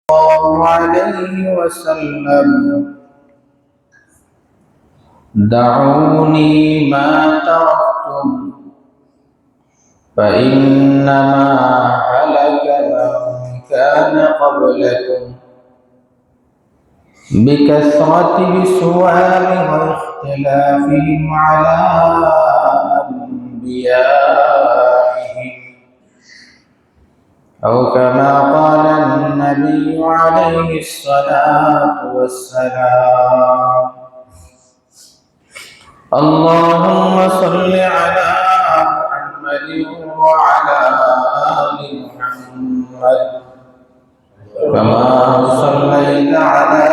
الله عليه وسلم دعوني ما تركتم فإنما هلك من كان قبلكم بكثرة سؤالهم واختلافهم على أنبيائهم أو كما قال النبي عليه الصلاة والسلام اللهم صل على محمد وعلى آل محمد كما صليت على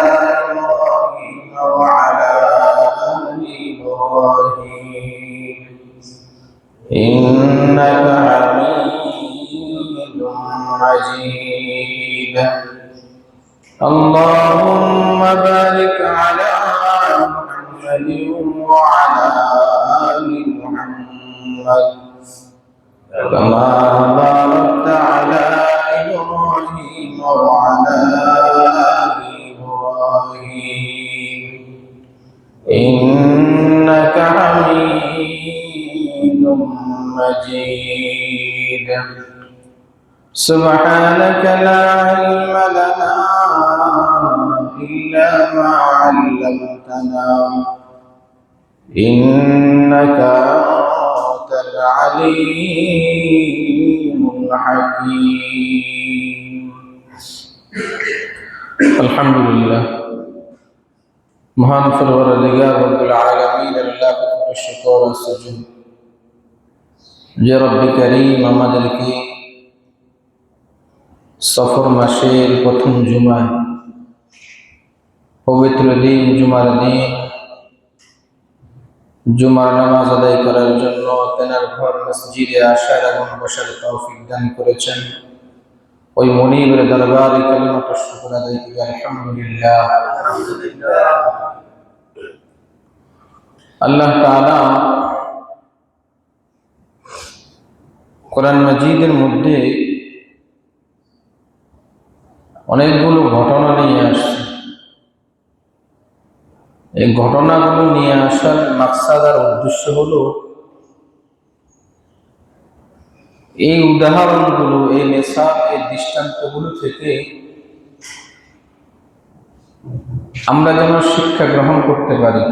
إبراهيم وعلى آل إبراهيم إنك حميد مجيد اللهم بارك على محمد وعلى آل محمد كما باركت على إبراهيم وعلى آل إبراهيم إنك حميد مجيد سبحانك لا علم لنا إلا ما علمتنا إنك أنت العليم الحكيم الحمد لله মহান পরওয়ারদিগার রব্বুল আলামিন আল্লাহকে শুকর ও সুজুদ যে রব্বি করিম আমাদেরকে সফর মাসের প্রথম জুমায় পবিত্র দিন জুমার দিন জুমার নামাজ আদায় করার জন্য তেনার ঘর মসজিদে আসার এবং বসার তৌফিক দান করেছেন ওই মনিবের দরবারে কালিমাতুশ শুকর আদায় করি আলহামদুলিল্লাহ। আল্লাহ তাআলা কোরআন মাজিদের মধ্যে অনেকগুলো ঘটনা নিয়ে আসছে। এই ঘটনাগুলো নিয়ে আসার মাকসাদ আর উদ্দেশ্য হলো এই উদাহরণগুলো, এই মেসাল, এই দৃষ্টান্তগুলো থেকে আমরা যেন শিক্ষা গ্রহণ করতে পারি।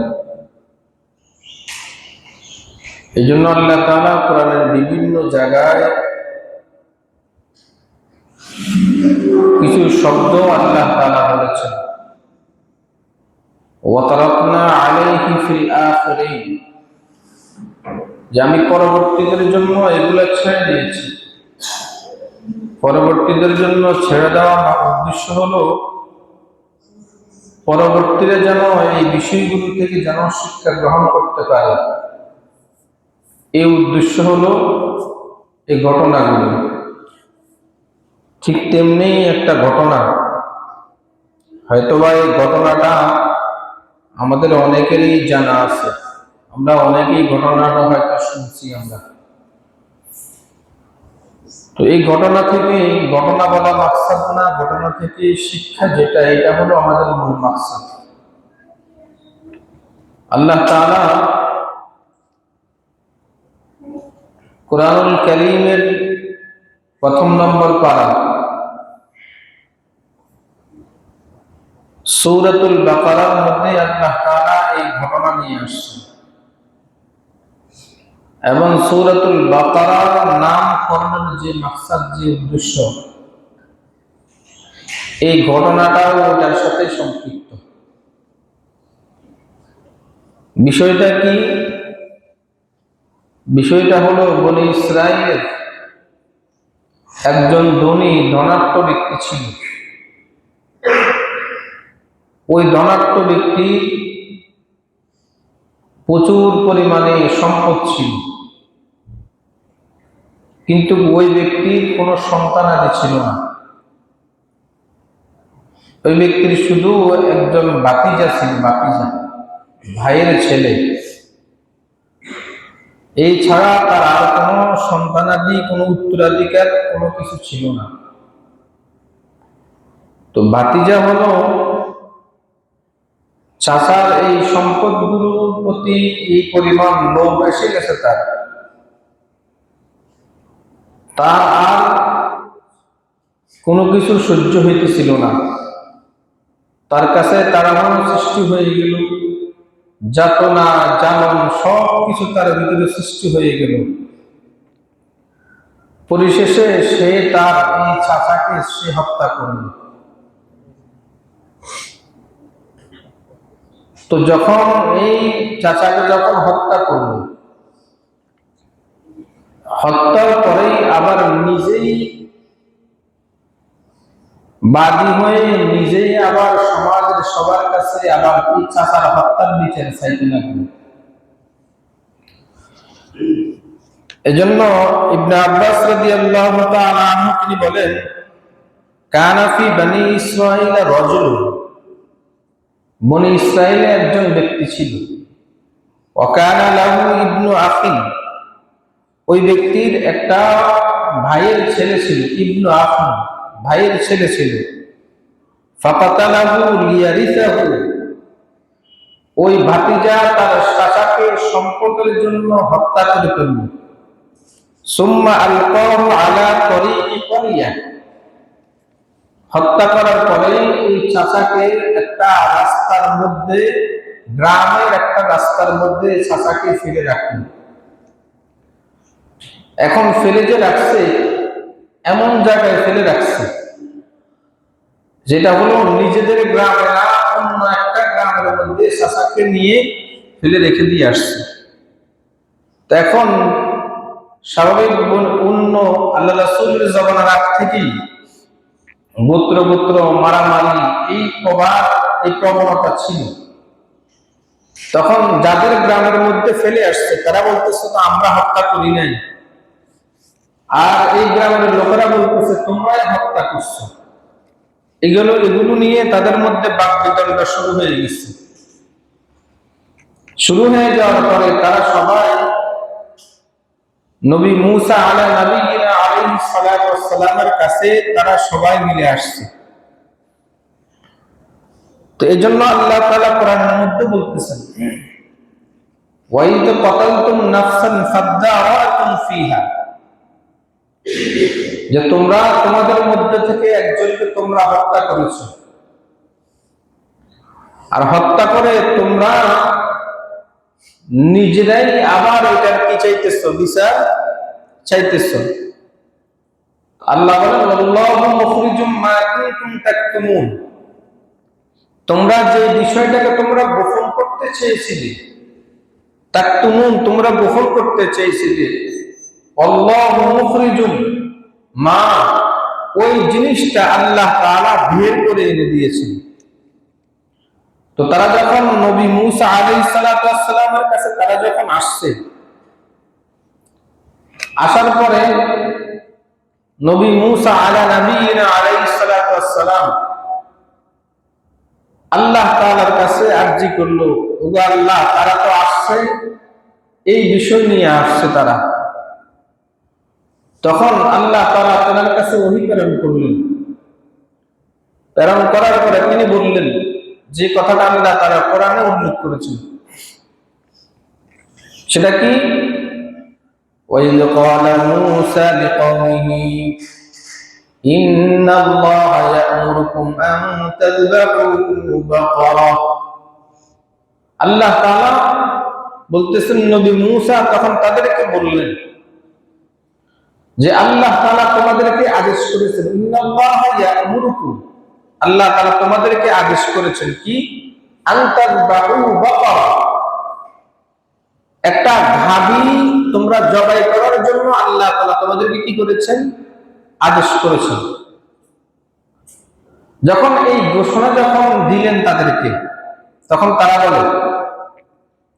এই জন্য আল্লাহ তাআলা কোরআনের বিভিন্ন জায়গায় কিছু শব্দ আল্লাহ তাআলা বলেছেন ওয়াতারাকনা আলাইহি ফিল আখিরিন, যে আমি পরবর্তীদের জন্য এগুলো ছেড়ে দিয়েছি। পরবর্তীদের জন্য ছেড়ে দেওয়ার উদ্দেশ্য হলো পরবর্তীরা যেন এই বিষয়গুলো থেকে যেন শিক্ষা গ্রহণ করতে পারে। এই উদ্দেশ্য হলো এই ঘটনাগুলো। ঠিক তেমনি একটা ঘটনা, হয়তোবা এই ঘটনাটা আমাদের অনেকেরই জানা আছে, আমরা অনেকেই ঘটনাটা হয়তো শুনছি আমরা। তো এই ঘটনা থেকে, ঘটনা বলা মাকসাদ না, ঘটনা থেকে শিক্ষা যেটা, এটা হলো আমাদের মূল মাকসাদ। আল্লাহ তাআলা কুরআনুল কারীমের প্রথম নম্বর পারা সূরাতুল বাকারার মধ্যে আল্লাহ তাআলা এই ঘটনা নিয়ে আসছেন এবং সূরাতুল বাকারার নামকরণের যে মাকসাদ, যে উদ্দেশ্য, এই ঘটনাটাও ওটার সাথে সম্পৃক্ত। বিষয়টা কি? বিষয়টা হলো বনি ইসরাইলের একজন ধনাঢ্য ব্যক্তি ছিল। ওই ধনাঢ্য ব্যক্তি প্রচুর পরিমাণে সম্পদ ছিল, কিন্তু ওই ব্যক্তির কোনো সন্তানাদি ছিল না। ওই ব্যক্তির শুধু একজন ভাতিজা ছিল, ভাতিজা, ভাইয়ের ছেলে। এই ছাড়া তার আর কোনো সন্তানাদি, কোনো উত্তরাধিকার, কোনো কিছু ছিল না। তো ভাতিজা হলো চাচার এই সম্পদগুলোর প্রতি এই পরিমাণ লোভ এসে গেছে তার আর কোনো কিছু সহ্য হইতেছিল না। তার কাছে তাড়াহুড়ো সৃষ্টি হয়ে গেল, যাতনা জ্বালন সব কিছু তার ভিতরে সৃষ্টি হয়ে গেল। পরিশেষে সে তার এই চাচাকে সে হত্যা করল। তো যখন এই চাচাকে যখন হত্যা করল, হত্যার পরেই আবার নিজেই বাদী হয়ে নিজেই আবার সমাজের সবার কাছে আবার এই চাচার হত্যার বিচার চাইতে লাগলো। এজন্য ইবনে আব্বাস রাদিয়াল্লাহু তাআলা আনহু তিনি বলেন, কানা ফি বনি ইসরাঈল রাজুল, বনি ইসরাঈলে একজন ব্যক্তি ছিল, ওয়া কানা লাহু ইবনু আখি, ওই ব্যক্তির একটা ভাইয়ের ছেলে ছিল, ইবনু আখি ভাইয়ের ছেলে ছিল। ফাকাতালাহু লিয়ারিসাহু, ওই ভাতিজা তার চাচাকে সম্পদের জন্য হত্যা করে ফেলল। সুম্মা আলকাহু আলা তরিকি ক্বরিয়া, হত্যা করার পরে ওই চাচাকে একটা রাস্তার মধ্যে, গ্রামের একটা রাস্তার মধ্যে চাচাকে ফেলে রাখল। এখন ফেলে যে রাখছে, এমন জায়গায় ফেলে রাখছে যেটা হলো নিজেদের গ্রামে না, অন্য একটা গ্রামের মধ্যে চাচাকে নিয়ে ফেলে রেখে দিয়ে আসছে। তো এখন স্বাভাবিক অন্য আল্লাহ রাসূলের জামানার আগ থেকেই গোত্র গোত্র মারামারি এই প্রবণতা ছিল। তখন যাদের গ্রামের মধ্যে ফেলে আসছে তারা বলতেছে তো আমরা হত্যা করি নাই, আর এই গ্রামের লোকেরা বলতেছে তোমরাই হত্যা করছো। এগুলো নিয়ে তাদের মধ্যে বাকবিতণ্ডা শুরু হয়ে গেছে। শুরু হয়ে যাওয়ার পরে তারা সবাই নবী মূসা আলাইহিস সালামের কাছে তারা সবাই মিলে আসছে। তো এজন্য আল্লাহ তাআলা কোরআনের মধ্যে বলতেছেন, ওয়াইদ কাতালতুম নাফসান ফাদদারাতুম ফিহা, যে তোমরা তোমাদের মধ্যে থেকে একজনকে তোমরা হত্যা করেছো, আর হত্যা করে তোমরা নিজেরাই আবার এটার কি চাইতেছো, বিচার চাইতেছো। আল্লাহ বলেন, আল্লাহু মুখরিজুম মা কুনতুম তাকতুমুন, তোমরা যে বিষয়টাকে তোমরা গোপন করতে চেয়েছিলে, তাকতুমুন তোমরা গোপন করতে চেয়েছিলে, আল্লাহু মুখরিজুম মা, ওই জিনিসটা আল্লাহ তাআলা বের করে এনে দিয়েছেন। তো তারা যখন নবী মূসা আলাইহিস সালামের কাছে তারা যখন আসছে, আসার পরে নবী মূসা আলাইহিস সালাম আল্লাহ তাআলার কাছে আরজি করলো, ওগো আল্লাহ, তারা তো আসছে এই বিষয় নিয়ে আসছে তারা। তখন আল্লাহ তাআলা তাদের কাছে ওহী প্রেরণ করলেন। প্রেরণ করার পরে তিনি বললেন যে কথাটা আল্লাহ তাআলা কোরআনে উল্লেখ করেছেন, সেটা কি? ওয়াইদ ক্বালা মূসা লিকওমিহি ইন্নাল্লাহা ইয়া'মুরুকুম আন তাযবাহু বাকারা। আল্লাহ তাআলা বলতেছেন নবী মূসা তখন তাদেরকে বললেন যে আল্লাহ তাআলা তোমাদেরকে আদেশ করেছেন, ইন্নাল্লাহা ইয়া'মুরুকুম, আল্লাহ তাআলা তোমাদেরকে আদেশ করেছেন কি? আন তাযবাহু বাকারা, একটা গাভী তোমরা জবাই করার জন্য আল্লাহ তাআলা তোমাদেরকে কি করেছেন? আদেশ করেছেন। যখন এই ঘোষণা যখন দিলেন তাদেরকে, তখন তারা বলে,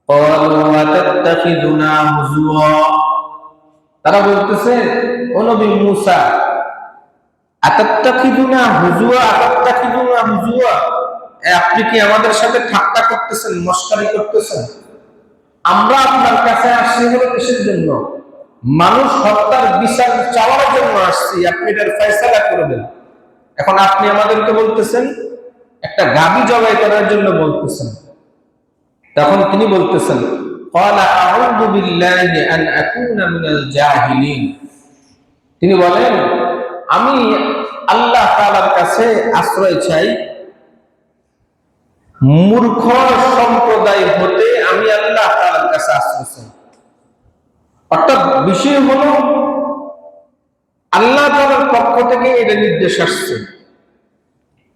ক্বালু আতাত্তাখিযুনা হুজুয়া, তারা বলতেছে, ও নবী মূসা, আতাত্তাখিযুনা হুজুয়া, আতাত্তাখিযুনা হুজুয়া, আপনি কি আমাদের সাথে ঠাট্টা করতেছেন, মশকারি করতেছেন? আমরা আপনার কাছে আসছি হলো কিসের জন্য? মানুষ হত্যার বিচার চাওয়ার জন্য আসছি, আপনি এটার ফয়সালা করে দেন। এখন আপনি আমাদেরকে বলতেছেন একটা গাভী জবাই করার জন্য বলতেছেন, তখন তিনি বলতেছেন ক্বালা আউযু বিল্লাহি আন আকুনা মিনাল জাহিলিন, তিনি বলেন আমি আল্লাহ তাআলার কাছে আশ্রয় চাই মূর্খ সম্প্রদায় হতে, আমি আল্লাহ তাআলার কাছে আশ্রয় চাই। অর্থাৎ বিষয় হলো আল্লাহ তাআলার পক্ষ থেকে এটা নির্দেশ আসছে,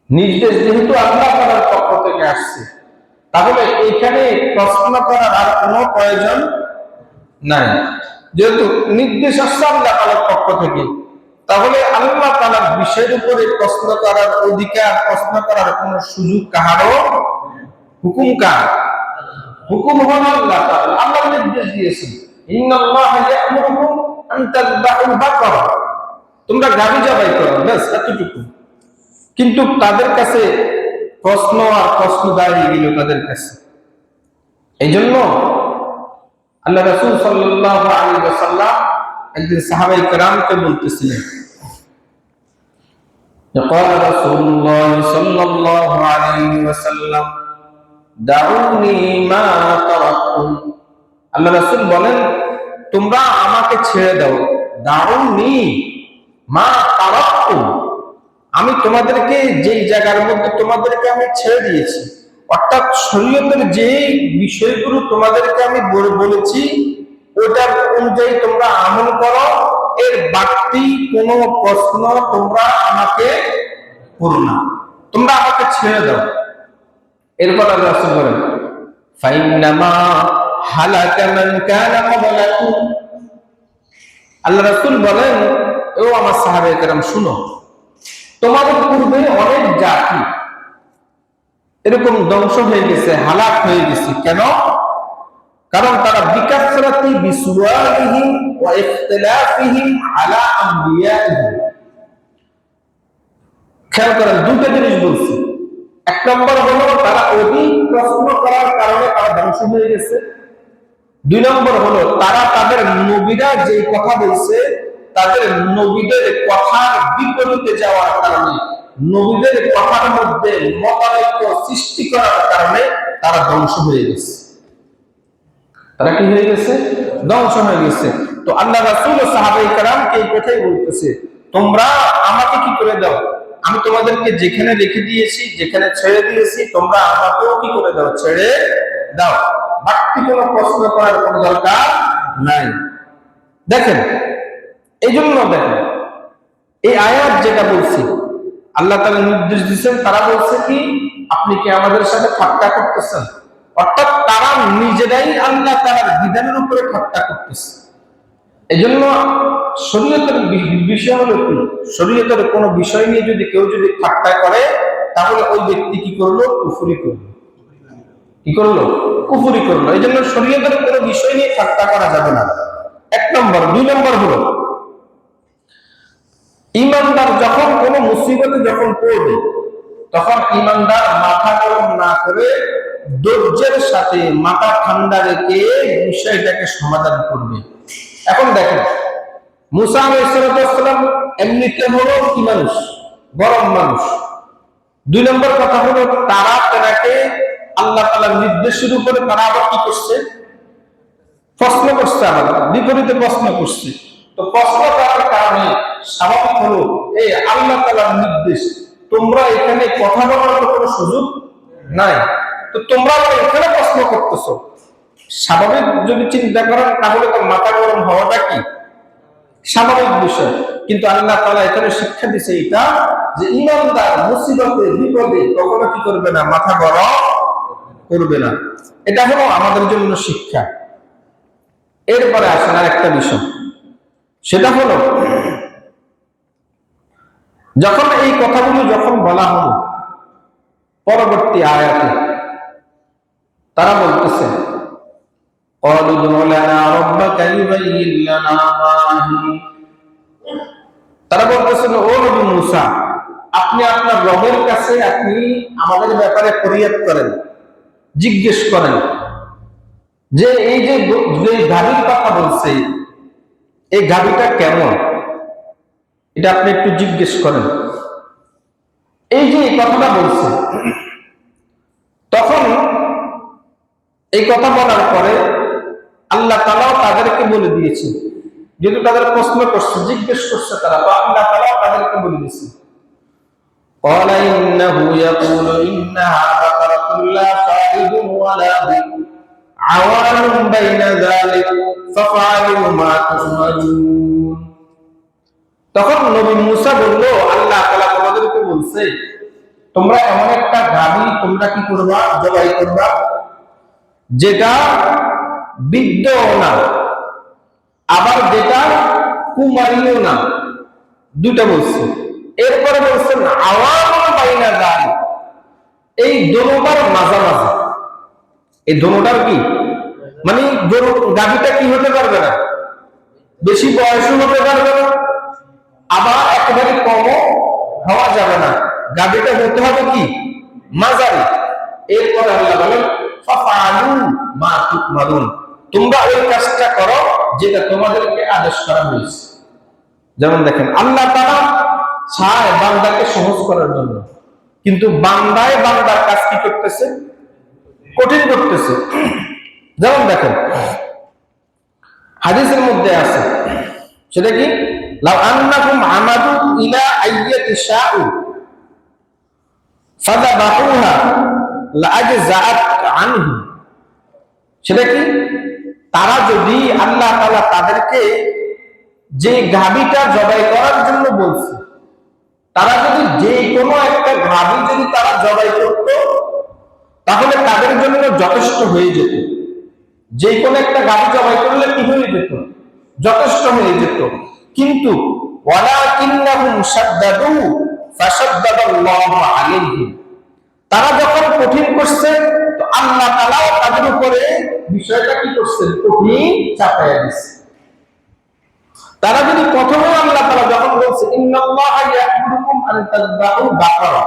নির্দেশ যেহেতু আল্লাহ তাআলার পক্ষ থেকে আসছে, তাহলে এখানে প্রশ্ন করার আর কোনো প্রয়োজন নাই। যেহেতু নির্দেশ আসছে আল্লাহ তাআলার পক্ষ থেকে, তাহলে আল্লাহ তাআলার বিষয়ের উপরে প্রশ্ন করার অধিকার, প্রশ্ন করার কোনো সুযোগ কাহারও, হুকুম কার? হুকুম হলো আল্লাহ তাআলা। আল্লাহ নির্দেশ দিয়েছেন ইন্নাল্লাহা ইয়া'মুরুকুম আন তাযবাহুল বাকারা, তোমরা গাভী জবাই করো, ব্যাস এতটুকু। কিন্তু তাদের কাছে প্রশ্ন আর প্রশ্ন দাঁড়িয়ে গেল তাদের কাছে। এই জন্য আল্লাহ রাসূল সাল্লাল্লাহু আলাইহি ওয়াসাল্লাম একদিন সাহাবায়ে কেরামকে বলতেছিলেন, قال رسول الله صلى الله عليه وسلم দাউনি মা তারাকতুম, আল্লাহ রাসূল বলেন তোমরা আমাকে ছেড়ে দাও। দাউনি মা তারাকতুম, আমি তোমাদেরকে যেই জায়গার মধ্যে তোমাদেরকে আমি ছেড়ে দিয়েছি, অর্থাৎ শরীয়তের যে বিষয়গুলো তোমাদেরকে আমি বলেছি ওটার অনুযায়ী তোমরা আমল করো, এর বাড়তি কোনো প্রশ্ন তোমরা আমাকে করো না, তোমরা আমাকে ছেড়ে দাও। এরপর আল্লাহ রাসূল বলেন ফাইন্নামা হালাকা মান কানা ক্বাবলাকুম, আল্লাহ রাসূল বলেন ও আমার সাহাবায়ে কেরাম শুনো, তোমাদের পূর্বে অনেক জাতি এরকম ধ্বংস হয়ে গেছে, হালাক হয়ে গেছে। কেন? কারণ তারা বিকাসরাতি বিসুয়ালিহিম ওয়া ইখতিলাফিহিম আলা আমবিয়াইহিম, খেয়াল করেন দুটো জিনিস বলছি। এক নম্বর হলো তারা অধিক প্রশ্ন করার কারণে তারা ধ্বংস হয়ে গেছে। দুই নম্বর হলো তারা তাদের নবীরা যে কথা বলছে তাদের নবীদের কথার বিপরীতে যাওয়ার কারণে, নবীদের কথার মধ্যে মতানৈক্য সৃষ্টি করার কারণে তারা ধ্বংস হয়ে গেছে। তারা কি হয়ে গেছে? ধ্বংস হয়ে গেছে। তো আল্লাহ রাসূল ও সাহাবায়ে কেরামকে এই কথাই বলতেছে, তোমরা আমাকে কি করে দাও, আমি তোমাদেরকে যেখানে রেখে দিয়েছি, যেখানে ছেড়ে দিয়েছি, তোমরা আমাকেও কি করে দাও, ছেড়ে দাও। বাড়তি কোনো প্রশ্ন করার কোনো দরকার নাই। দেখেন, এই জন্য দেখেন এই আয়াত যেটা বলছি আল্লাহ তাআলা নির্দেশ দিয়েছেন, তারা বলছে কি আপনি কি আমাদের সাথে ঠাট্টা করতেছেন, অর্থাৎ তারা নিজেরাই আল্লাহ তাআলার বিধানের উপরে ঠাট্টা করতেছে। এই জন্য শরীয়তের বিষয় হলো কি, শরীয়তের কোনো বিষয় নিয়ে যদি কেউ যদি ঠাট্টা করে তাহলে ওই ব্যক্তি কি করলো, কুফরি করলো। কি করলো? কুফরি করলো। এই জন্য শরীয়তের কোনো বিষয় নিয়ে ঠাট্টা করা যাবে না, এক নম্বর। দুই নম্বর হলো ঈমানদার যখন কোনো মুসিবতে যখন পড়বে তখন ঈমানদার মাথা গরম না করে ধৈর্যের সাথে মাথা ঠান্ডা রেখে বিষয়টাকে সমাধান করবে। এখন দেখেন মুসা আলাইহিস সালাম এমনিতে হলো কি মানুষ, গরম মানুষ। দুই নম্বর কথা হলো তারা তাকে আল্লাহ তাআলার নির্দেশের উপরে তারা আবার কি করছে, প্রশ্ন করছে, আবার বিপরীতে প্রশ্ন করছে। তো প্রশ্ন করার কারণে স্বাভাবিক হলো এই আল্লাহ তাআলার নির্দেশ, তোমরা এখানে কথা বলার কোনো সুযোগ নাই, তো তোমরা এখানে প্রশ্ন করতেছো। স্বাভাবিক যদি চিন্তা করেন তাহলে তো মাথা গরম হওয়াটা কি স্বাভাবিক বিষয়। কিন্তু আল্লাহ তাআলা এখানে শিক্ষা দিছে এটা যে ঈমানদার মুসিবতে বিপদে কখনো কি করবে না, মাথা গরম করবে না। এটা হলো আমাদের জন্য শিক্ষা। এরপরে আসেন আর একটা বিষয়, সেটা হলো যখন এই কথাগুলো যখন বলা হলো পরবর্তী আয়াতে তারা বলতেছে قالوا ادع لنا ربك يبين لنا ما هي, তারা বলতেছেন ও নবী মুসা আপনি আপনার রবের কাছে আপনি আমাদের ব্যাপারে ফরিয়াদ করেন, জিজ্ঞেস করেন যে এই যে গাভীর কথা বলছে এই গাভীটা কেমন, এটা আপনি একটু জিজ্ঞেস করেন। এই যে এই কথাটা বলছে, তখন এই কথা বলার পরে আল্লাহ তাআলা তাদেরকে বলে দিয়েছে, যেহেতু তাদের প্রশ্ন করছে, জিজ্ঞেস করছে তারা, তো আল্লাহ তাআলা তাদেরকে বলে দিয়েছে قال إنه يقول إنها بقرة لا فارض ولا بكر عوان بين ذلك فافعلوا ما تؤمرون। তখন নবী মুসা বলল, আল্লাহ তাআলা তোমাদেরকে বলছে তোমরা এমন একটা গাভী তোমরা কি করবা, জবাই করবা, যেটা বৃদ্ধও না আবার যেটা কুমারীও না, দুটা বলছে। এরপরে বলছেন আওয়াম বাইনা যালিক, এই দোনোটার মাঝামাঝি। এই দোনোটার কি মানে গাভীটা কি হতে পারবে না, বেশি বয়সও হতে পারবে না, আবার একেবারে কমও হওয়া যাবে না, গাভীটা হতে হবে কি মাঝারি। এরপর আল্লাহ বলেন ফাফআলু মা তুমারুন, তোমরা ওই কাজটা করো যেটা তোমাদেরকে আদেশ করা হয়েছে। যেমন দেখেন আল্লাহ তাআলা চায় বান্দাকে সহজ করার জন্য, কিন্তু বান্দায় বান্দার কাজ কি করতেছে, কঠিন করতেছে। যেমন দেখেন হাদিসের মধ্যে আছে, সেটা কি লাউ আন্নাকুম আমাদু ইলা আইয়াতি শাউ ফাযাবাহুহা লাআজযাআত আনহু, সেটা কি তারা যদি আল্লাহ তাআলা তাদেরকে যে গাভীটা জবাই করার জন্য বলছে, তারা যদি যে কোনো একটা গাভী যদি তারা জবাই করত, তাহলে তাদের জন্য যথেষ্ট হয়ে যেত। যে কোনো একটা গাভী জবাই করলে কি হয়ে যেত, যথেষ্ট হয়ে যেত। কিন্তু ওয়ালাকিন্নাহুম শাদ্দাদু ফাশাদ্দাদাল্লাহু আলাইহিম, তারা যখন কঠিন করছে তো আল্লাহ তাআলাও তাদের উপরে বিষয়টা কি করছেন, কঠিন চাপায়া দিচ্ছে। তারা যদি প্রথমে আল্লাহ তাআলা যখন বলছে ইন্নাল্লাহা ইয়া'মুরুকুম আন তাযবাহু বাকারা,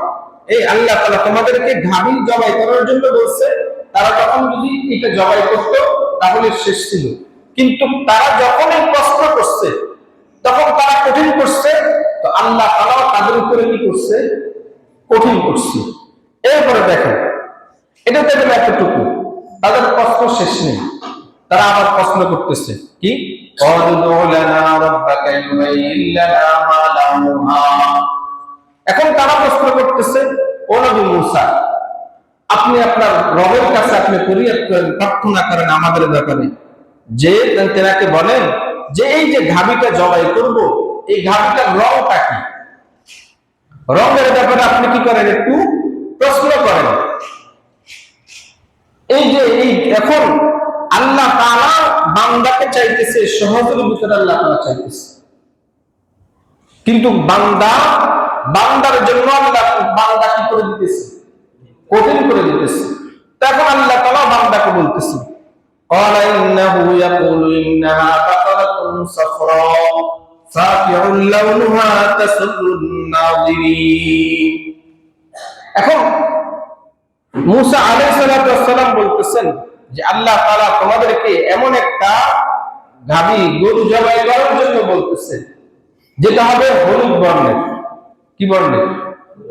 এই আল্লাহ তাআলা তোমাদেরকে গাভী জবাই করার জন্য বলছে, তারা তখন যদি এটা জবাই করত তাহলে শেষ ছিল। কিন্তু তারা যখন এই প্রশ্ন করছে, তখন তারা কঠিন করছে, তো আল্লাহ তাআলা তাদের উপরে কি করছে, কঠিন করছে। এরপরে দেখেন এটা দেখেন এতটুকু, তাদের প্রশ্ন শেষ নেই, তারা আবার প্রশ্ন করতেছে কি এখন তারা প্রশ্ন করতেছে, ও নবী মুসা, আপনি আপনার রবের কাছে আপনি প্রার্থনা করেন আমাদের ব্যাপারে, যে তেনাকে বলেন যে এই যে গাভীটা জবাই করব, এই গাভীটার রংটা কি, রঙের ব্যাপারে আপনি কি করেন, একটু প্রশ্ন করেন। এই যে এই এখন আল্লাহ তাআলা বান্দাকে চাইতেছে সহজের ভিতরে, আল্লাহ তাআলা চাইতেছে, কিন্তু বান্দার জন্য আল্লাহ বান্দা কি করে দিতেছে, কঠিন করে দিতেছে। তখন আল্লাহ তাআলা বান্দাকে বলতেছে ক্বালা ইন্নাহু ইয়াকুলু ইন্নাহা বাকারাতুন সাফরা ফাকিউল লাউনুহা তাসুরুন নাযিরিন। এখন মুসা আলাইহিস সালাতু ওয়াস সালাম বলতেছেন যে আল্লাহ তাআলা তোমাদেরকে এমন একটা গাভী গরু জবাই করার জন্য বলতেছে, যেটা হবে হলুদ বর্ণের, কি বর্ণের,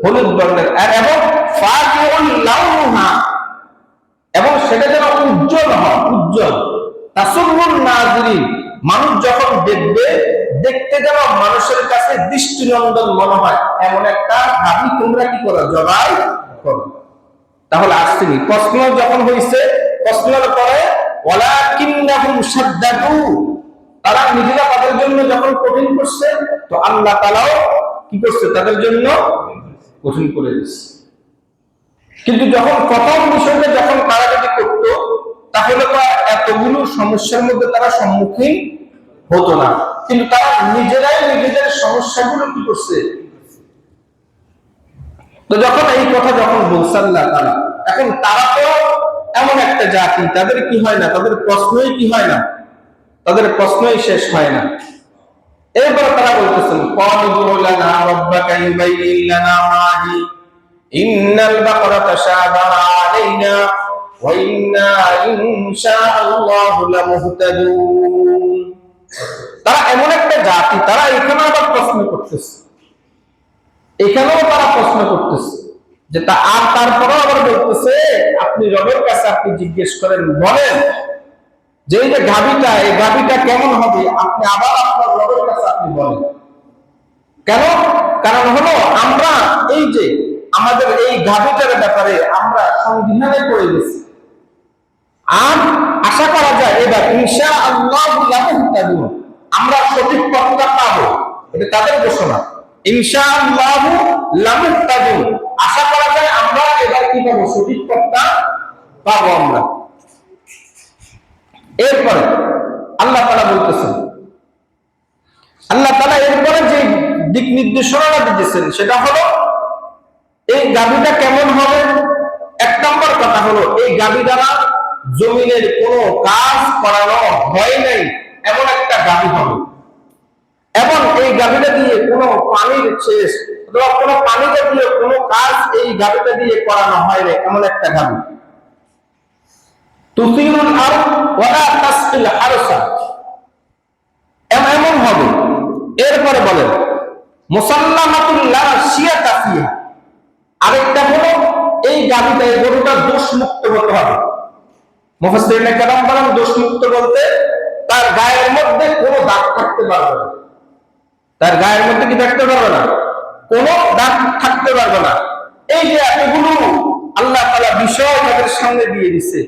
হলুদ বর্ণের, আর এবং ফাকিউল লাউনুহা, এবং সেটা যেন উজ্জ্বল হয়, উজ্জ্বল, তাসুরুন নাযিরিন, মানুষ যখন দেখবে দেখতে যেন মানুষের কাছে দৃষ্টিনন্দন মনে হয়, এমন একটা গাভী তোমরা কি করো, জবাই করো। তাহলে আসছেনি প্রশ্ন যখন হয়েছে, প্রশ্নের পরে ওয়ালাকিন্নাহুম শাদ্দাদু, তারা নিজেরা তাদের জন্য যখন কঠিন করছে, তো আল্লাহ তাআলাও কি করছে, তাদের জন্য কঠিন করে দিয়েছে। কিন্তু যখন প্রথম বিষয়টা যখন তারা যদি করত, তাহলে তো এতগুলো সমস্যার মধ্যে তারা সম্মুখীন হতো না, কিন্তু তারা নিজেরাই নিজেদের সমস্যাগুলো কি করছে। তো যখন এই কথা যখন বলছে আল্লাহ তাআলা, এখন তারা তো এমন একটা জাতি, তাদের কি হয় না, তাদের প্রশ্নই কি হয় না, তাদের প্রশ্নই শেষ হয় না। এরপরে তারা বলতেছেন ক্বালু লানা রাব্বাকা ইউবাইয়িন লানা মা হি ইন্নাল বাকারাতা শাবাহা আলাইনা ওয়া ইন্না ইনশাআল্লাহু লামুহতাদুন। তারা এমন একটা জাতি, তারা এখানে আবার প্রশ্ন করতেছে, এখানেও তারা প্রশ্ন করতেছে যে তারপরেও আবার বলতেছে আপনি রবের কাছে আপনি জিজ্ঞেস করেন, বলেন যে এই যে গাভীটা, এই গাভীটা কেমন হবে, আপনি আবার আপনার রবের কাছে আপনি বলেন। কেন? কারণ হলো আমরা এই যে আমাদের এই গাভীটার ব্যাপারে আমরা সংবিধানে পড়ে গেছি, আর আশা করা যায় এবার ইনশাআল্লাহ আমরা সঠিক পথটা পাবো, এটা তাদের ঘোষণা। ইনশাআল্লাহ লামুহতাদুন, আশা করা যায় আমরা এবার কি পাবো, সঠিক পথটা পাবো আমরা। এরপরে আল্লাহ তাআলা বলতেছেন, আল্লাহ তাআলা এরপরে যে দিক নির্দেশনা দিতেছেন সেটা হলো এই গাভীটা কেমন হবে। এক নম্বর কথা হলো এই গাভী দ্বারা জমিনের কোনো কাজ করানো হয় নাই এমন একটা গাভী হবে, এবং এই গাভীটা দিয়ে কোনো পানির শেষ অথবা কোনো পানি জাতীয় কোনো কাজ এই গাভীটা দিয়ে করানো হয় না এমন একটা গাভী। তুসিরুল আরদ ওয়ালা তাসকিল আরসা, এমন হবে। এরপরে বলেন মুসাল্লামাতুল লা শিয়াতা ফিহা, আরেকটা হলো এই গাভীটা, এই গরুটা দোষমুক্ত হতে হবে। মুফাসসিরিনে কেরাম বলেন দোষমুক্ত বলতে তার গায়ের মধ্যে কোনো দাগ থাকতে পারবে না, তার গায়ের মধ্যে কি থাকতে পারবে না, কোনো দাগ থাকতে পারবে না। এই যে এতগুলো আল্লাহ তাআলা বিষয় তাদের সামনে দিয়ে দিছে,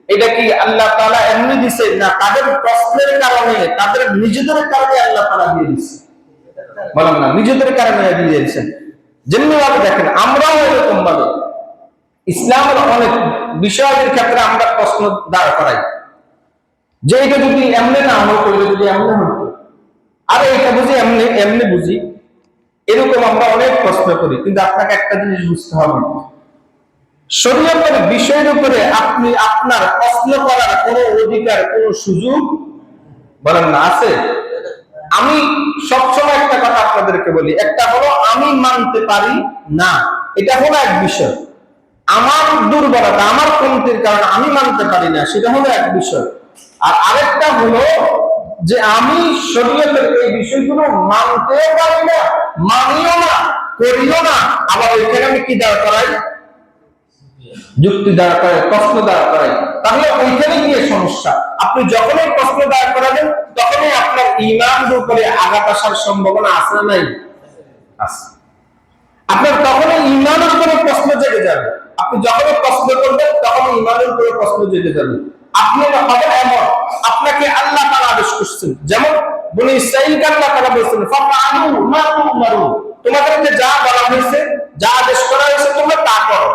এটা কি আল্লাহ তাআলা এমনি দিছে না তাদের প্রশ্নের কারণে, তাদের নিজেদের কারণে আল্লাহ তাআলা দিয়ে দিছে? বলেন না, নিজেদের কারণে দিয়ে দিয়েছেন। যেমনি ভাবে দেখেন আমরাও এরকম ভাবে ইসলামের অনেক বিষয়ের ক্ষেত্রে আমরা প্রশ্ন দাঁড় করাই যে এটা যদি এমনি না হতো, যদি এমনি হতো, আরে এটা বুঝি এমনি এমনি বুঝি, এরকম আমরা অনেক প্রশ্ন করি। কিন্তু আপনাকে একটা জিনিস বুঝতে হবে, শরীয়তের বিষয়ের উপরে আপনি আপনার প্রশ্ন করার কোনো অধিকার, কোনো সুযোগ বলেন না আছে? আমি সবসময় একটা কথা আপনাদেরকে বলি, একটা হলো আমি মানতে পারি না, এটা হলো এক বিষয়। আমার দুর্বলতা, আমার কমতির কারণে আমি মানতে পারি না, সেটা হলো এক বিষয়। আর আরেকটা হলো যে আমি শরীয়তের এই বিষয়গুলো মানতেও পারি না, মানিও না, করিও না, আবার ওইখানে আমি কি দাঁড় করাই, যুক্তি দাঁড় করাই, প্রশ্ন দাঁড় করাই। তাহলে ওইখানে গিয়ে সমস্যা। আপনি যখনই প্রশ্ন দাঁড় করাবেন তখনই আপনার ঈমানের উপরে আঘাত আসার সম্ভাবনা আছে না নাই? আছে। আপনার তখনই ঈমানের উপরে প্রশ্ন জেগে যাবে। আপনি যখনই প্রশ্ন করবেন তখনই ঈমানের উপরে প্রশ্ন জেগে যাবে। আপনি হবে এমন, আপনাকে আল্লাহ তাআলা আদেশ করছেন, যেমন বনি ইসরাঈলকে আল্লাহ তাআলা বলেছেন ফাফআলু মা তু'মারুন, তোমাদেরকে যা বলা হয়েছে, যা আদেশ করা হয়েছে তোমরা তা করো।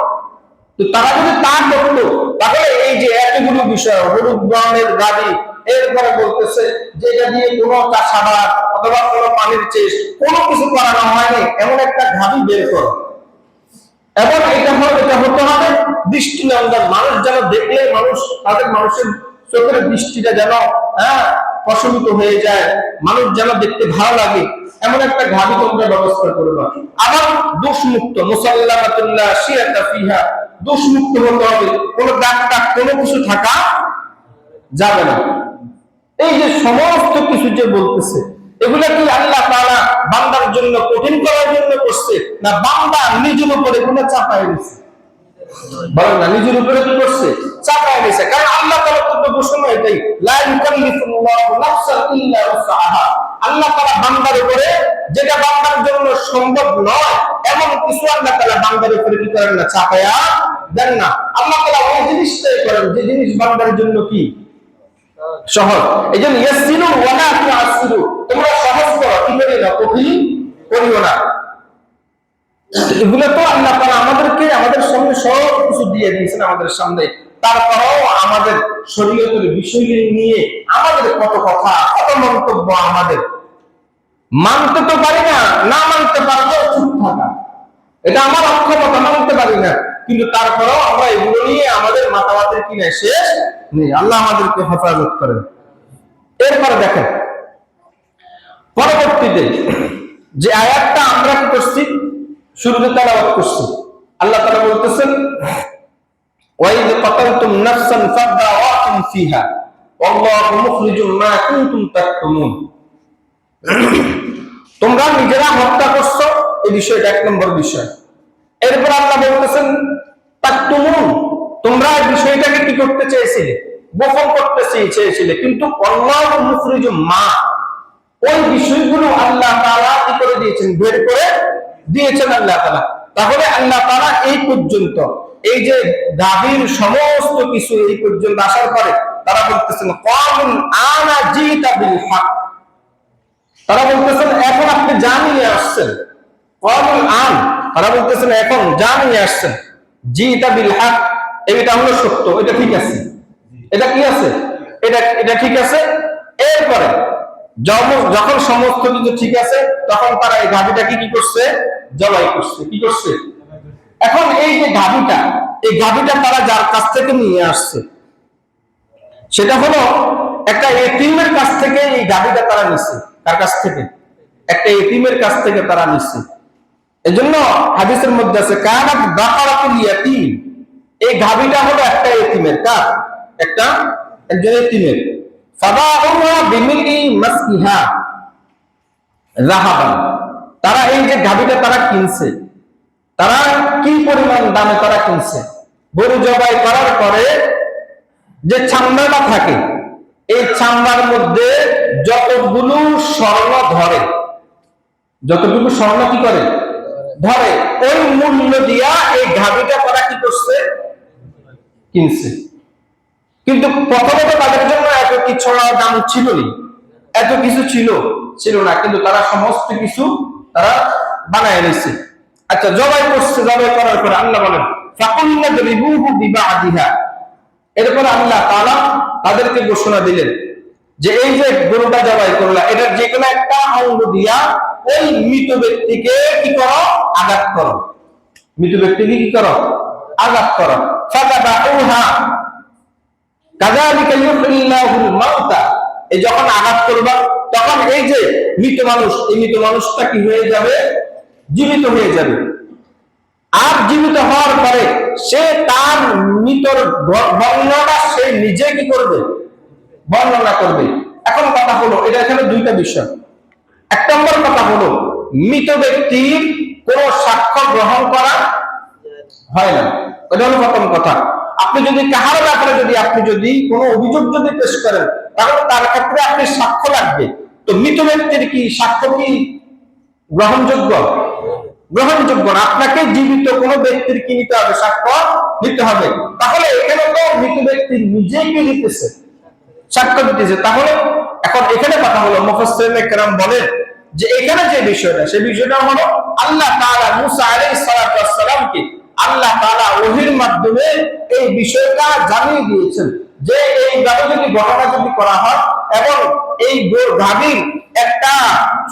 তো তারা যদি তা করতো তাহলে এই যে এতগুলো বিষয়, হলুদ বর্ণের গাড়ি, এরপরে বলতেছে যে এটা দিয়ে কোনো চাষাবাদ অথবা কোনো পানির চেষ কোনো কিছু করানো হয়নি এমন একটা গাড়ি বের করো, এবং এটা হতে হবে দৃষ্টিনন্দন, মানুষ যেন দেখলে মানুষের চোখের দৃষ্টিটা যেন প্রশমিত হয়ে যায়, মানুষ যেন দেখতে ভালো লাগে, এমন একটা গাড়ি তোমরা ব্যবস্থা করবে। আবার দোষমুক্ত, মুসাল্লামাতুল লা শিয়াতা ফিহা, দোষমুক্ত হতে হবে, কোনো দাগ টাগ কোনো কিছু থাকা যাবে না। এই যে সমস্ত কিছু যে বলতেছে, এগুলা কি আল্লাহ তাআলা বান্দার জন্য কঠিন করার জন্য করছে, না বান্দা নিজের উপরে কোনো চাপায় নিছে? বলেন না, নিজের উপরে কি করছে? চাপায় নিছে। কারণ আল্লাহ তাআলা তো ঘোষণা এটাই, লা ইউকাল্লিফুল্লাহু নাফসান ইল্লা উসআহা, আল্লাহ তাআলা বান্দার উপরে যেটা বান্দার জন্য সম্ভব নয় এমন কিছু আল্লাহ তাআলা বান্দার উপরে কি করেন না, চাপায়া দেন না। আল্লাহ তাআলা ওই জিনিসটাই করেন যে জিনিস বান্দার জন্য কি সহজ। এইজন্য ইয়াসিরু ওয়া লা তুআসিরু, তোমরা সহজ করো, কি করি না, কঠিন করিও না। এগুলো তো আল্লাহ তাআলা আমাদেরকে আমাদের সামনে সব কিছু দিয়ে দিয়েছেন আমাদের সামনে, তারপরেও আমাদের শরীয়তের বিষয়গুলি নিয়ে আমাদের কত কথা, কত মন্তব্য, আমাদের মানতে তো পারি না, না মানতে পারলেও চুপ থাকা, এটা আমার অক্ষমতা, মানতে পারি না, কিন্তু তারপরেও আমরা এগুলো নিয়ে আমাদের মাতামাতির কি নাই শেষ নেই। আল্লাহ আমাদেরকে হেফাজত করেন। এরপরে দেখেন পরবর্তীতে যে আয়াতটা আমরা কি করছি, শুরুতে তেলাওয়াত করছি, আল্লাহ তাআলা বলতেছেন ওয়াইদ কাতালতুম নাফসান ফাদাওয়াতুম ফিহা ওয়াল্লাহু মুখরিজুম মা কুনতুম তাকতুমুন, তোমরা নিজেরা হত্যা করছো, এই বিষয়টা 1 নম্বর বিষয়। এরপর আল্লাহ বলতেছেন তাকতুমুন, তোমরা এই বিষয়টাকে কি করতে চেয়েছিলে, গোপন করতে চেয়েছিলে, কিন্তু আল্লাহু মুখরিজুম মা, ওই বিষয়গুলো আল্লাহ তাআলা কি করে দিয়েছেন, বের করে দিয়েছেন আল্লাহ তাআলা। তাহলে আল্লাহ তাআলা এই পর্যন্ত এই যে গাভীর সমস্ত কিছু এই পর্যন্ত আসার পরে তারা বলতেছেন ক্বালুল আনা জিতা বিল হক, তারা বলতেছেন এখন আপনি যা নিয়ে আসছেন, ক্বালুল আন, তারা বলতেছেন এখন যা নিয়ে আসছেন, জিতা বিল হক, এটা হলো সত্য, এটা ঠিক আছে, এটা কি আছে, এটা ঠিক আছে। এরপরে যখন সমস্ত কিছু ঠিক আছে তখন তারা এই গাভীটাকে কি করছে, জবাই করছে, কি করছে। এখন এই যে গাভীটা, এই গাভীটা তারা যার কাছ থেকে নিয়ে আসছে সেটা হলো একটা এতিমের কাছ থেকে এই গাভীটা তারা নিচ্ছে। তার কাছ থেকে, একটা এতিমের কাছ থেকে তারা নিচ্ছে। এজন্য হাদিসের মধ্যে আছে কানাত বাকারাতুল ইয়াতীম, এই গাভীটা হলো একটা এতিমের, কার, একজন এতিমের। ফাদাউহা বিমিলি মাসকিহা যাহাবান, তারা এই যে গাভীটা তারা কিনছে, তারা কি পরিমাণ দামে তারা কিনছে, গরু জবাই করার পরে যে চামড়াটা থাকে, এই চামড়ার মধ্যে যতগুলো স্বর্ণ ধরে, যতটুকু স্বর্ণ কি করে ধরে, ওই মূল্য দিয়া এই গাভীটা তারা কি করছে, কিনছে। কিন্তু প্রথমত তাদের জন্য এত কিছু দাম ছিল না, এত কিছু ছিল না, কিন্তু তারা সমস্ত কিছু তারা বানায় নিচ্ছে। আচ্ছা, জবাই করছে, জবাই করার পরে আল্লাহ বলেন ফাকুল্লা যরিবুহু বিবাদিহা, এরপর আল্লাহ তাআলা তাদেরকে ঘোষণা দিলেন যে এই যে গরুটা জবাই করলা, এটার যে কোনো একটা অঙ্গ দিয়া ওই মৃত ব্যক্তিকে কি করো, আঘাত করো, মৃত ব্যক্তিকে কি করো, আঘাত করো। ফাতাবাউহা কাযালিকা ইউহিল্লাহুল মাউতা, এই যখন আঘাত করবা তখন এই যে মৃত মানুষ, এই মৃত মানুষটা কি হয়ে যাবে, জীবিত হয়ে যাবে। আর জীবিত হওয়ার পরে সে তার মৃতর বর্ণনা সে নিজে কি করবে, বর্ণনা করবে। এখন কথা হলো, এটা এখানে দুইটা বিষয়। 1 নম্বর কথা হলো মৃত ব্যক্তির কোন সাক্ষ্য গ্রহণ করা হয় না, এটা হলো প্রথম কথা। আপনি যদি কাহার ব্যাপারে আপনি যদি কোনো অভিযোগ পেশ করেন, তাহলে তার ক্ষেত্রে আপনি সাক্ষ্য লাগবে। তো মৃত ব্যক্তির কি সাক্ষ্য কি গ্রহণযোগ্য? গ্রহণযোগ্য না। আপনাকে জীবিত কোনো ব্যক্তির কি নিতে হবে, সাক্ষ্য নিতে হবে। তাহলে এখানে তো মৃত ব্যক্তি নিজেই কি দিতেছে, সাক্ষ্য দিতেছে। তাহলে এখন এখানে কথা হলো, মুফাসসিরিনে কেরাম বলেন যে এখানে যে বিষয়টা, সেই বিষয়টা হলো আল্লাহ তাআলা মুসা আলাইহিস সালাতু ওয়াস সালামকে আল্লাহ তাআলা ওহীর মাধ্যমে এই বিষয়টা জানিয়ে দিয়েছেন যে এইভাবে যদি ঘটনা যদি করা হয় এবং এই গাভীর একটা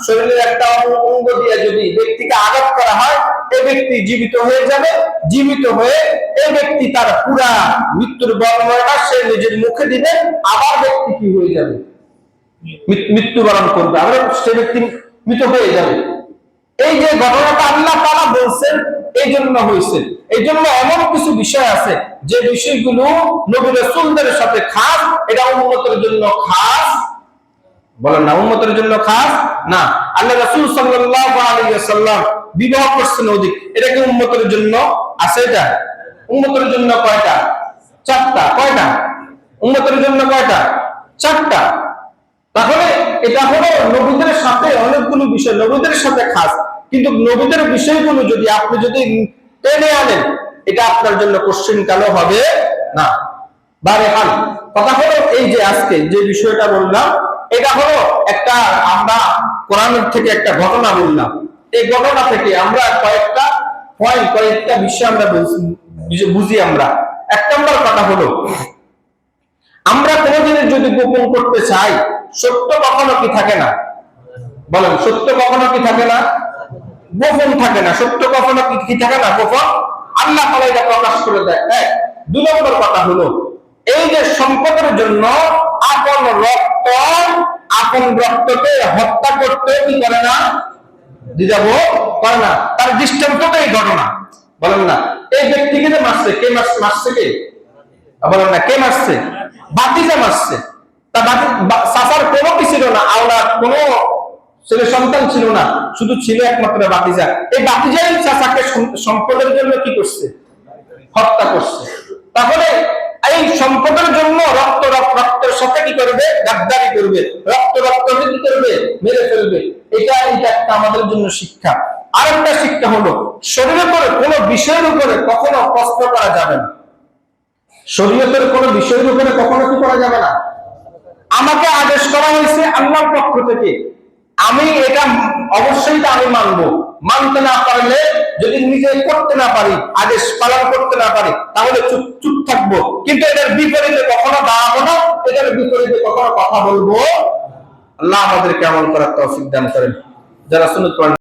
শরীরের একটা অঙ্গ দিয়ে যদি ব্যক্তিকে আঘাত করা হয়, এই ব্যক্তি জীবিত হয়ে যাবে। জীবিত হয়ে এই ব্যক্তি তার পুরা মৃত্যুর বর্ণনা সে নিজের মুখে দিবে, আবার ব্যক্তি কি হয়ে যাবে, মৃত্যুবরণ করবে, আবার সে ব্যক্তি মৃত হয়ে যাবে। এই যে ঘটনাটা আল্লাহ তাআলা বলছেন এই জন্য হয়েছে। এই জন্য এমন কিছু বিষয় আছে যে বিষয়গুলো নবী রাসূলদের সাথে খাস, এটা উম্মতের জন্য খাস, বলেন না, উম্মতের জন্য খাস না। আল্লাহ রাসূল সাল্লাল্লাহু আলাইহি ওয়াসাল্লাম বিবাহ করছেন ওদিক, এটা কি উম্মতের জন্য আছে? এটা উম্মতের জন্য কয়টা? 4টা। কয়টা উম্মতের জন্য? কয়টা? 4টা। তাহলে এটা হলো নবীদের সাথে অনেকগুলো বিষয় নবীদের সাথে খাস, কিন্তু নবীদের বিষয়গুলো যদি আপনি টেনে আনেন, এটা আপনার জন্য কোশ্চেন কালো হবে না। বারেহাল কথা হলো এই যে আজকে যে বিষয়টা বললাম, এটা হলো একটা, আমরা কোরআনের থেকে একটা ঘটনা বললাম। এই ঘটনা থেকে আমরা কয়েকটা বিষয় আমরা বুঝি। আমরা 1 নম্বর কথা হলো, আমরা কোনো জিনিস যদি গোপন করতে চাই, সত্য কখনো কি থাকে না? বলেন, সত্য কখনো কি থাকে না? গোপন থাকে না। সত্য কখনো কি থাকে না? গোপন। আল্লাহ তাআলা এটা প্রকাশ করে দেয়। 2 নম্বর কথা হলো, এই যে সম্পদের জন্য আপন রক্তকে হত্যা করতে কি করে না, দ্বিধাবোধ করে না। তার দৃষ্টান্ত তো এই ঘটনা। বলেন না, এই ব্যক্তিকে যে মারছে, কে মারছে? কে? বলেন না, কে মারছে? ভাতিজা মারছে। তা চাচার কোনো কি ছিল না, আওলাদ কোনো ছেলে সন্তান ছিল না, শুধু ছিল একমাত্র ভাতিজা। এই ভাতিজাই চাচাকে সম্পদের জন্য কি করছে? হত্যা করছে। তাহলে এই সম্পদের জন্য রক্তের সাথে কি করবে? গাদ্দারি করবে, রক্ত কি করবে? মেরে ফেলবে। এটা একটা আমাদের জন্য শিক্ষা। আরেকটা শিক্ষা হলো, শরীরের উপরে কোনো বিষয়ের উপরে কখনো প্রশ্ন করা যাবে না। শরীয়তের কোনো বিষয়ের উপরে কখনো কি করা যাবে না। আমাকে আদেশ করা হয়েছে আল্লাহর পক্ষ থেকে, আমি এটা অবশ্যই আমি মানবো। মানতে না পারলে, যদি নিজে করতে না পারি, আদেশ পালন করতে না পারি, তাহলে চুপ থাকবো। কিন্তু এটার বিপরীতে কখনো দাঁড়াবো না, এটার বিপরীতে কখনো কথা বলবো। আল্লাহ আমাদেরকে আমল করার তৌফিক দান করেন। যারা সুন্নাত